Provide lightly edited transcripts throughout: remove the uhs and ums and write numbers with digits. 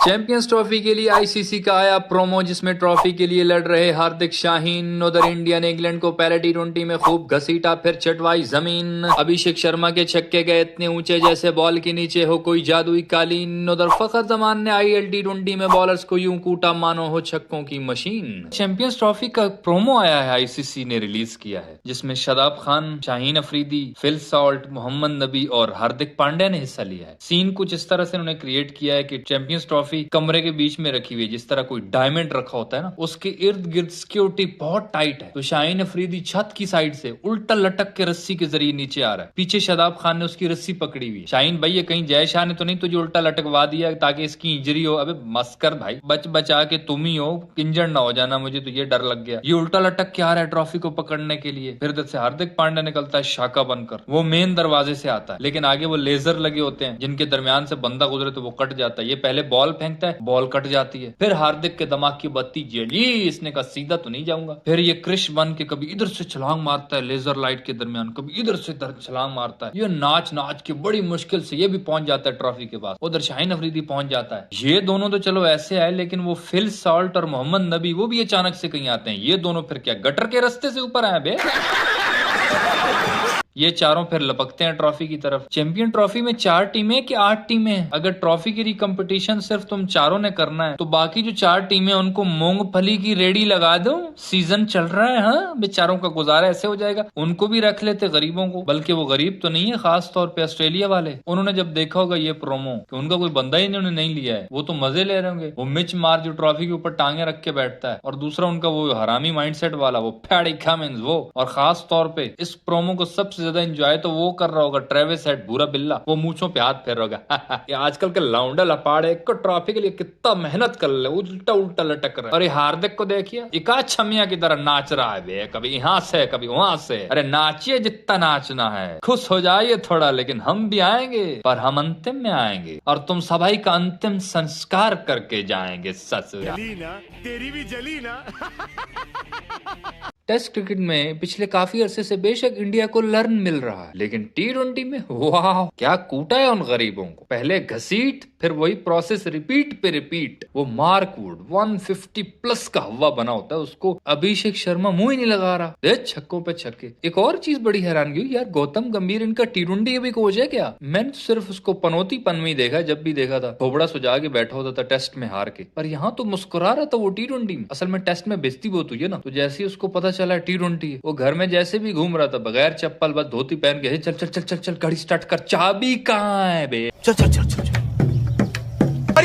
Champions trophy के लिए ICC का आया प्रोमो, जिसमें ट्रॉफी के लिए लड़ रहे हार्दिक शाहीन। उधर इंडिया ने इंग्लैंड को पहले टी20 में खूब घसीटा, फिर चटवाई जमीन। अभिषेक शर्मा के छक्के गए इतने ऊंचे जैसे बॉल के नीचे हो कोई जादुई कालीन। उधर फखर जमान ने आईएल टी20 में बॉलर्स को यूं कूटा मानो हो छक्कों की मशीन। चैंपियंस ट्रॉफी का प्रोमो आया है, आईसीसी ने रिलीज किया है, जिसमें शादाब खान, शाहीन अफरीदी, फिल सॉल्ट, मोहम्मद नबी और हार्दिक पांड्या ने हिस्सा लिया है। सीन कुछ इस तरह से उन्होंने क्रिएट किया है कि चैंपियंस ट्रॉफी कमरे के बीच में रखी हुई है, जिस तरह कोई डायमंड रखा होता है ना, उसके इर्द गिर्द सिक्योरिटी बहुत टाइट है। तो शाहीन अफरीदी छत की साइड से उल्टा लटक के रस्सी के जरिए नीचे आ रहा है, पीछे शादाब खान ने उसकी रस्सी पकड़ी हुई है। शाहीन भाई ये कहीं जय शाह ने तो नहीं तुझे उल्टा लटकवा दिया ताकि इसकी इंजरी हो? अबे मस्कर भाई, बच बचा के तुम ही हो, इंजर्ड ना हो जाना, मुझे तो ये डर लग गया। ये उल्टा लटक के आ रहा है ट्रॉफी को पकड़ने के लिए। फिर से हार्दिक पांड्या निकलता है शाका बनकर, वो मेन दरवाजे से आता है, लेकिन आगे वो लेजर लगे होते हैं जिनके दरमियान से बंदा गुजरे तो वो कट जाता है। ये पहले बॉल फेंकता है, बॉल कट जाती है। फिर हार्दिक के दिमाग की बत्ती जली, इसने कहा सीधा तो नहीं जाऊंगा। फिर ये क्रिश बन के कभी इधर से छलांग मारता है लेजर लाइट के दरमियान, कभी इधर से छलांग मारता है। ये नाच नाच के बड़ी मुश्किल से ये भी पहुंच जाता है ट्रॉफी के पास। उधर शाहीन अफरीदी पहुंच जाता है। ये दोनों तो चलो ऐसे आए, लेकिन वो फिल सॉल्ट और मोहम्मद नबी वो भी अचानक से कहीं आते हैं। ये दोनों फिर क्या गटर के रास्ते से ऊपर आए बे? ये चारों फिर लपकते हैं ट्रॉफी की तरफ। चैंपियन ट्रॉफी में 4 टीमें कि 8 टीमें? अगर ट्रॉफी की कंपटीशन सिर्फ तुम चारों ने करना है तो बाकी जो 4 टीमें उनको मूंगफली की रेडी लगा दो। सीजन चल रहा है, हाँ, बेचारों का गुजारा ऐसे हो जाएगा। उनको भी रख लेते गरीबों को, बल्कि वो गरीब तो नहीं है, खास तौर पे ऑस्ट्रेलिया वाले। उन्होंने जब देखा होगा ये प्रोमो कि उनका कोई बंदा ही इन्होंने नहीं लिया है, वो तो मजे ले रहे होंगे। वो मिच मार जो ट्रॉफी के ऊपर टांगे रख के बैठता है, और दूसरा उनका वो हरामी माइंडसेट वाला वो पैडी कमिंस वो। और खास तौर पे इस प्रोमो को सबसे ज्यादा एंजॉय तो वो कर रहा होगा ट्रेविस हेड, भूरा बिल्ला, वो मूंछों पे हाथ फेर रहा होगा। ये आजकल के लौंडा लपाड़े को ट्रॉफी के लिए कितना मेहनत कर ले, उल्टा उल्टा लटक रहा है। और ये हार्दिक को देखिए, इका छमिया की तरह नाच रहा है बे, कभी यहाँ से कभी वहां से। अरे नाचिए जितना नाचना है, खुश हो जाइए थोड़ा, लेकिन हम भी आएंगे, पर हम अंतिम में आएंगे और तुम सभाई का अंतिम संस्कार करके जाएंगे ससुरा। तेरी भी जली ना। टेस्ट क्रिकेट में पिछले काफी अरसे से बेशक इंडिया को लर्न मिल रहा है, लेकिन टी20 में वाह क्या कूटा है उन गरीबों को। पहले घसीट, फिर वही प्रोसेस रिपीट पे रिपीट। वो मार्कवुड 150 प्लस का हवा बना होता है, उसको अभिषेक शर्मा मुंह ही नहीं लगा रहा। देख छक्कों पे छक्के। एक और चीज बड़ी हैरानगी हुई यार, गौतम गंभीर इनका टी20 भी कोच है क्या? मैंने सिर्फ उसको पनौती पन में ही देखा, जब भी देखा था थोबड़ा सुजा के बैठा होता था टेस्ट में हार के, पर यहाँ तो मुस्कुरा रहा था वो टी20 में। असल में टेस्ट में बेइज्जती बहुत हुई है ना, तो जैसे ही उसको पता चला टी20 वो घर में जैसे भी घूम रहा था बगैर चप्पल, बस धोती पहन के, चल चल चल चल चल गाड़ी स्टार्ट कर, चाबी कहाँ है बे, चल चल चल चल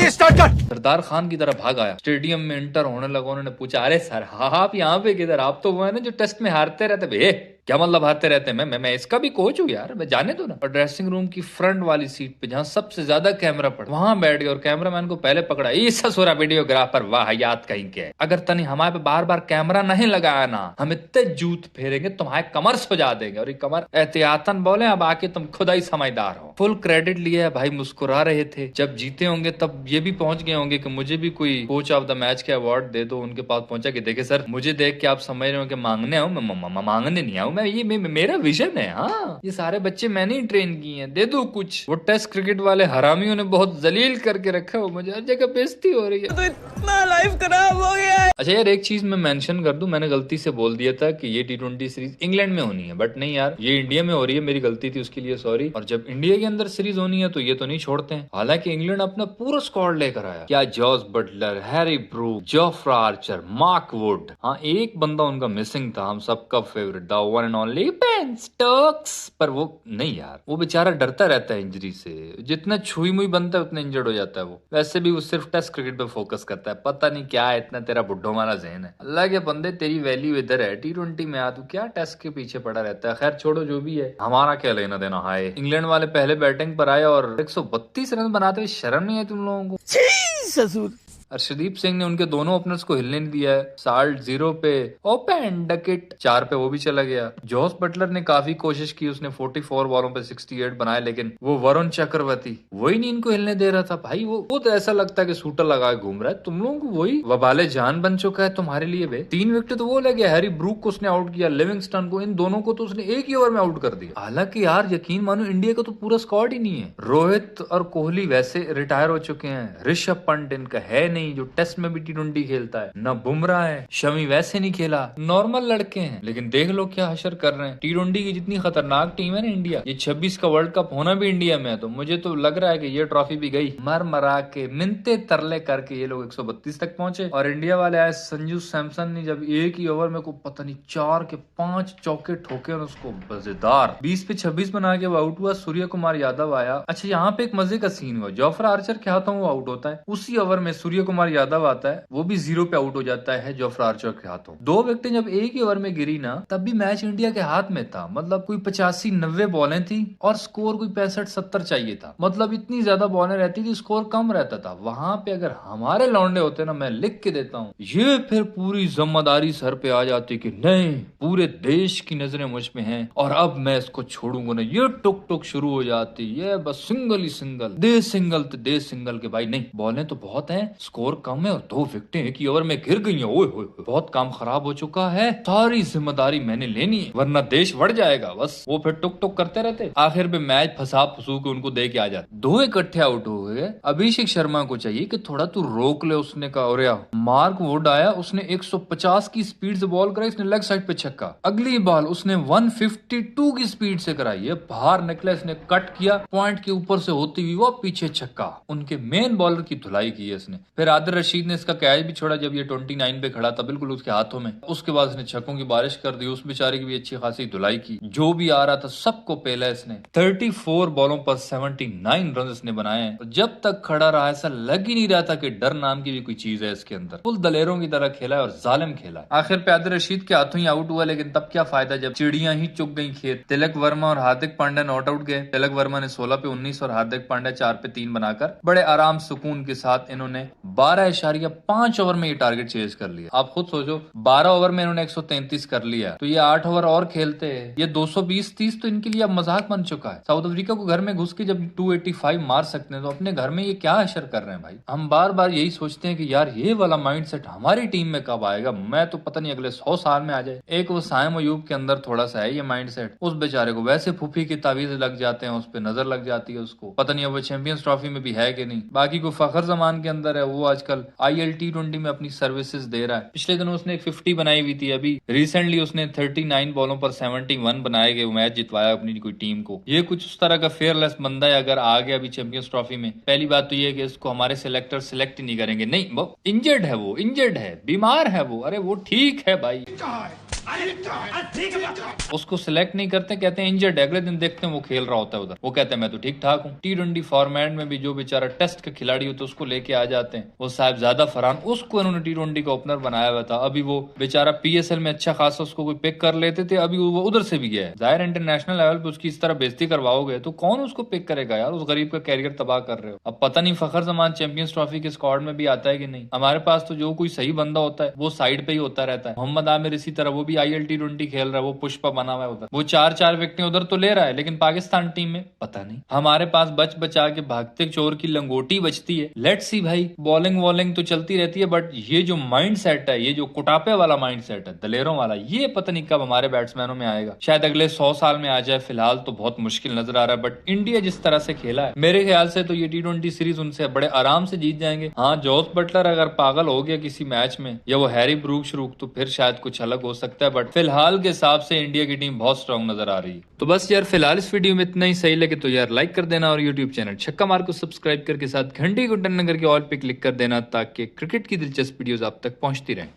स्टार्ट कर। सरदार खान की तरह भाग आया। स्टेडियम में इंटर होने लगा, उन्होंने पूछा अरे सर आप यहाँ पे किधर? आप तो वो है ना जो टेस्ट में हारते रहते। भे क्या मतलब हारते रहते हैं? मैं इसका भी कोच हूँ यार, मैं जाने दो ना। और ड्रेसिंग रूम की फ्रंट वाली सीट पे जहाँ सबसे ज्यादा कैमरा पड़ा, वहां बैठ गया और कैमरामैन को पहले पकड़ा। ये ससुरा वीडियोग्राफर वाह याद कहीं के, अगर तनी हमारे पे बार बार कैमरा नहीं लगाया ना, हम इतने जूत फेरेंगे तुम्हारे कमर सजा देंगे। और ये कमर एहतियातन बोले, अब आके तुम खुदा ही समझदार हो। फुल क्रेडिट लिया है भाई, मुस्कुरा रहे थे। जब जीते होंगे तब ये भी पहुंच गए होंगे कि मुझे भी कोई कोच ऑफ द मैच के अवार्ड दे दो। उनके पास पहुंचा कि देखे सर, मुझे देख के आप समझ रहे हो कि मांगने आऊं, मैं मांगने नहीं आऊं, मैं ये मेरा विजन है। हाँ ये सारे बच्चे मैंने ही ट्रेन किए हैं, दे दो कुछ। वो टेस्ट क्रिकेट वाले हरामियों ने बहुत जलील करके रखा है, मुझे हर जगह बेइज्जती हो रही है, तो इतना लाइफ खराब हो गया है। अच्छा यार एक चीज मैं मेंशन कर दूं, मैंने गलती से बोल दिया था कि ये टी20 सीरीज इंग्लैंड में होनी है, बट नहीं यार ये इंडिया में हो रही है, मेरी गलती थी, उसके लिए सॉरी। और जब इंडिया के अंदर सीरीज होनी है तो ये तो नहीं छोड़ते हैं। हालांकि इंग्लैंड अपना पूरा स्क्वाड लेकर आया, क्या Jos Buttler, Harry Brook, Jofra Archer, Mark Wood. हाँ एक बंदा उनका मिसिंग था, हम सबका favourite, the one and only Ben Stokes. पर वो नहीं यार, वो बेचारा डरता रहता है इंजरी से, जितना छुई मुई बनता है उतना इंजर्ड हो जाता है वो। वैसे भी वो सिर्फ टेस्ट क्रिकेट पे फोकस करता है, पता नहीं क्या है इतना तेरा बुड्ढो वाला ज़हन है। अल्लाह के बंदे तेरी वैल्यू इधर है, टी20 में आ, तू क्या टेस्ट के पीछे पड़ा रहता है। खैर छोड़ो जो भी है, हमारा क्या लेना देना। हाय इंग्लैंड वाले पहले बैटिंग पर आए और 132 रन बनाते हुए शर्म नहीं है तुम लोगों को? ससुर अर्शदीप सिंह ने उनके दोनों ओपनर्स को हिलने नहीं दिया है। साल्ट 0 पे, ओपन डकेट 4 पे वो भी चला गया। जॉस बटलर ने काफी कोशिश की, उसने 44 बॉलों पे 68 बनाए, लेकिन वो वरुण चक्रवर्ती वही नहीं इनको हिलने दे रहा था। भाई वो खुद ऐसा लगता है कि सूटर लगा के घूम रहा है। तुम लोगों को वही वबाले जान बन चुका है तुम्हारे लिए बे। 3 विकेट तो वो लगे, हैरी ब्रूक को उसने आउट किया, लिविंगस्टन को, इन दोनों को तो उसने एक ही ओवर में आउट कर दिया। हालांकि यार यकीन मानो इंडिया का तो पूरा स्क्वाड ही नहीं है। रोहित और कोहली वैसे रिटायर हो चुके हैं, ऋषभ पंत इनका है नहीं जो टेस्ट में भी T20 खेलता है, न बुमराह है, शमी वैसे नहीं खेला, नॉर्मल लड़के हैं। लेकिन देख लो क्या हशर कर रहे हैं। T20 की जितनी खतरनाक टीम है ना इंडिया, ये 26 का वर्ल्ड कप होना भी इंडिया में है, तो मुझे तो लग रहा है कि ये ट्रॉफी भी गई। मर मरा के मिनते तरले करके ये लोग 132 तक पहुंचे, और इंडिया वाले आए संजू सैमसन ने जब एक ही ओवर में को पता नहीं 4 के 5 चौके ठोके और उसको मजेदार 20 पे 26 बना के आउट हुआ। सूर्य कुमार यादव आया। अच्छा यहाँ पे एक मजे का सीन हुआ, जोफ्रा आर्चर के हाथों वो आउट होता है, उसी ओवर में सूर्य कुमार यादव आता है, वो भी 0 पे आउट हो जाता है जोफ्रा आर्चर के हाथों। 2 विकेटें जब एक ही ओवर में गिरी ना, तब भी मैच इंडिया के हाथ में था। मतलब कोई 85-90 बॉलें थी और स्कोर कोई 65-70 चाहिए था। मतलब इतनी ज्यादा बॉलें रहती थी, स्कोर कम रहता था। वहां पे अगर हमारे लौंडे होते ना, मैं लिख के देता हूँ, ये फिर पूरी जिम्मेदारी सर पे आ जाती कि नहीं पूरे देश की नजरें मुझ में हैं और अब मैं इसको छोड़ूंगा ना। ये टुक टुक शुरू हो जाती, ये बस सिंगल ही सिंगल, दे सिंगल तो दे सिंगल के भाई नहीं, बॉलें तो बहुत हैं, स्कोर कम है और 2 विकेटें एक ही ओवर में गिर गई हैं। ओए होए बहुत काम खराब हो चुका है, सारी जिम्मेदारी मैंने लेनी है वरना देश बढ़ जाएगा। बस वो फिर टुक टुक करते रहते, आखिर में मैच फंसा फंसू के उनको दे के आ जाते। 2 इकट्ठे आउट हो गए। अभिषेक शर्मा को चाहिए कि थोड़ा तू रोक ले, उसने कहा। और मार्क वुड आया, उसने 150 की स्पीड से बॉल कराई, इसने लेग साइड पे छक्का। अगली बॉल उसने 152 की स्पीड से कराई है, बाहर निकला, इसने कट किया, पॉइंट के ऊपर से होती हुई वो पीछे छक्का। उनके मेन बॉलर की धुलाई की है इसने। फिर आदिल रशीद ने इसका कैच भी छोड़ा जब ये 29 पे खड़ा था, बिल्कुल उसके हाथों में। उसके बाद इसने छक्कों की बारिश कर दी, उस बेचारे की भी अच्छी खासी धुलाई की। जो भी आ रहा था सबको पहला इसने 34 बॉलों पर 79 रन इसने बनाए हैं। जब तक खड़ा रहा ऐसा लग ही नहीं रहा था कि डर नाम की भी कोई चीज है इसके अंदर। फुल दलेरों की तरह खेला है और जालिम खेला है। आखिर पे आदिल रशीद के हाथों ही आउट हुआ, लेकिन तब क्या फायदा जब चिड़ियां ही चुग गई खेत। तिलक वर्मा और हार्दिक पांड्या नॉट आउट गए। तिलक वर्मा ने 16 पे 19 और हार्दिक पांड्या 4 पे 3 बनाकर बड़े आराम सुकून के साथ इन्होंने 12.5 ओवर में ये टारगेट चेज कर लिया। आप खुद सोचो 12 ओवर में इन्होंने 133 कर लिया, तो ये 8 ओवर और खेलते हैं, ये 220-30 तो इनके लिए अब मजाक बन चुका है। साउथ अफ्रीका को घर में घुस के जब 285 मार सकते हैं, तो अपने घर में ये क्या असर कर रहे हैं भाई। हम बार बार यही सोचते हैं कि यार ये वाला माइंडसेट हमारी टीम में कब आएगा। मैं तो पता नहीं अगले 100 साल में आ जाए। एक वो साइम अयूब के अंदर थोड़ा सा है ये माइंडसेट, उस बेचारे को वैसे फूफी की तावीज लग जाते हैं, उस पर नजर लग जाती है उसको। पता नहीं अब वो चैंपियंस ट्रॉफी में भी है कि नहीं। बाकी को फखर जमान के अंदर है, वो आजकल IL T20 में अपनी सर्विसेज दे रहा है। पिछले दिनों उसने एक 50 बनाई हुई थी, अभी रिसेंटली उसने 39 बॉलों पर 71 बनाए गए मैच जितवाया अपनी कोई टीम को। ये कुछ उस तरह का फेयरलेस बंदा है। अगर आ गया अभी चैंपियंस ट्रॉफी में, पहली बात तो ये कि इसको हमारे सिलेक्टर सिलेक्ट ही नहीं करेंगे। नहीं, वो इंजर्ड है, वो इंजर्ड है, बीमार है वो। अरे वो ठीक है भाई, उसको सिलेक्ट नहीं करते, कहते हैं इंजर्ड है। अगले दिन देखते हैं वो खेल रहा होता है उधर, वो कहते हैं मैं तो ठीक ठाक हूँ। T20 फॉर्मेट में भी जो बेचारा टेस्ट का खिलाड़ी होता है उसको लेके आ जाते हैं। वो साहिबजादा फरहान, उसको इन्होंने T20 का ओपनर बनाया हुआ था। अभी वो बेचारा PSL में अच्छा खासा उसको कोई पिक कर लेते थे, अभी वो उधर से भी गया है। जाहिर इंटरनेशनल लेवल पे उसकी इस तरह बेइज्जती करवाओगे तो कौन उसको पिक करेगा यार। उस गरीब का कैरियर तबाह कर रहे हो। अब पता नहीं फखर जमान चैंपियंस ट्रॉफी के स्क्वाड में भी आता है कि नहीं। हमारे पास तो जो कोई सही बंदा होता है वो साइड पे ही होता रहता है। मोहम्मद आमिर इसी तरह, वो भी IL T20 खेल रहा है, वो पुष्पा बना हुआ है उधर, वो 4-4 विकेटें उधर तो ले रहा है, लेकिन पाकिस्तान टीम में पता नहीं। हमारे पास बच बचा के भागते चोर की लंगोटी बचती है। लेट्स सी भाई, बॉलिंग वॉलिंग तो चलती रहती है, बट ये जो माइंड सेट है, ये जो कुटापे वाला माइंड सेट है, दलेरों वाला, ये पता नहीं कब हमारे बैट्समैनों में आएगा। शायद अगले 100 साल में आ जाए। फिलहाल तो बहुत मुश्किल नजर आ रहा है, बट इंडिया जिस तरह से खेला है, मेरे ख्याल से तो ये T20 सीरीज उनसे बड़े आराम से जीत जाएंगे। हाँ, जॉस बटलर अगर पागल हो गया किसी मैच में, या वो हैरी ब्रूक श्रूक, तो फिर शायद कुछ अलग हो सकता है, बट फिलहाल के हिसाब से इंडिया की टीम बहुत स्ट्रांग नजर आ रही है। तो बस यार फिलहाल इस वीडियो में इतना ही। सही लगे तो यार लाइक कर देना और यूट्यूब चैनल छक्का मार को सब्सक्राइब करके साथ घंटी को टन करके ऑल पे क्लिक कर देना, ताकि क्रिकेट की दिलचस्प वीडियोस आप तक पहुंचती रहें।